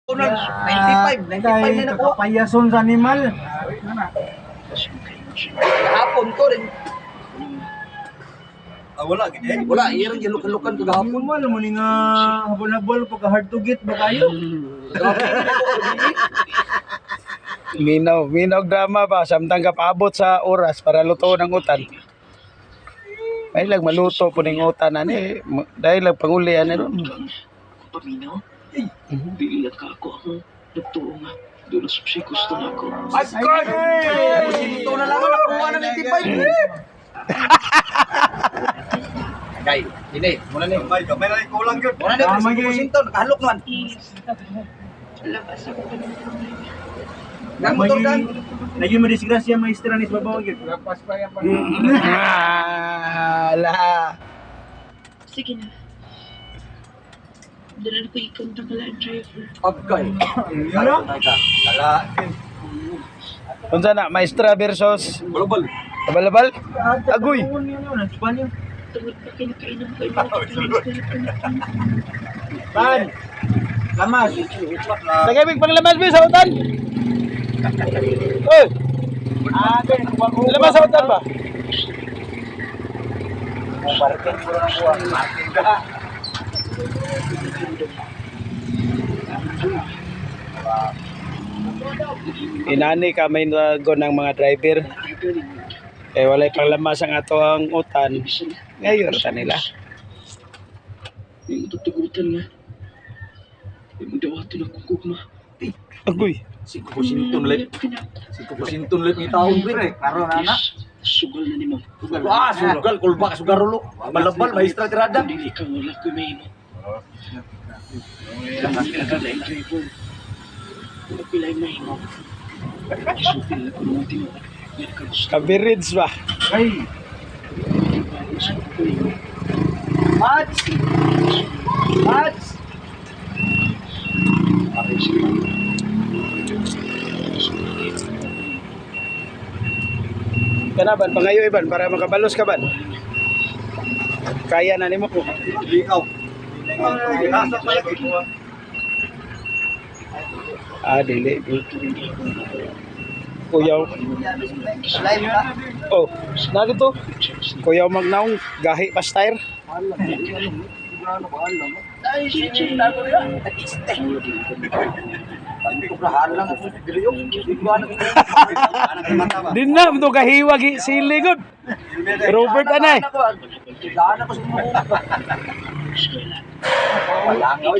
95 na nakuha. Payason sa animal. Kahapon ko rin. Wala gid eh. Wala, iyan yung lukan-lukan ko kahapon. Animal mo ni nga habol-habol pagka hard to get ba kayo? Minaw drama ba samtang kapaabot sa oras para luto ng utan. Ay lang maluto po ng utan ani dahil lang pangulian na ron. Paminaw? Dili ka ako akong nagtuo nga. Doon na siya gusto na ako. My God! Ito na lang nakuha na 95. Kay, ini, muna ni. Gamay na kulang gyud. Muna ni, Sinton, nakahalok naman. Labas ako. Nang motor dan. Lagi mo disgrasya maestra ni babaw gyud. Lapas pa yan. Ala. Sige na. Doon na ko i-contact lang ang driver. Agay. Ano? Wala. Unsa na maestra versus Balbal. balabal? Agoy. Tungod pa kinakainom ko yung Ban. Lamas. Tagabig panglamas bi sa utan. Oy, lamas sa utan ba? Parking puro nang buwan. Parking ka. Inani kami nagon ng mga driver. Eh walay panglamas ang ato ang utan. Ngayon ta nila. Yung tutugtugutan nga. Yung dawato na kukugma. Agoy. Si Kusinton let. Si Kusinton let ni taon pre. Karon ana. Sugal na ni mo. Ah, sugal, kulba, sugar ulo. Balabal, maestra tirada. Dili ka wala ko may mo. Nakakilala yung driver. Napilay na mo. Isupil na ko naman tinuod. Yan ka gusto. Kabirids ba? Ay. Mats. Mats. Kanaban pangayo iban para makabalos ka ban. Kaya na nimo ko. Liaw. Asa pa lagi ko. Dili. Kuyaw. Live ka. Oh, na dito. Kuyaw magnaong gahi pa style. Ay, shit, tago na. Nag-iste. Hindi ko prahan lang ako. Dili yung, hindi ko anak. Anak ng mata ba? Din na to kahiwag sili gud. Robert anay. Daan ako sa mga. Wala nga.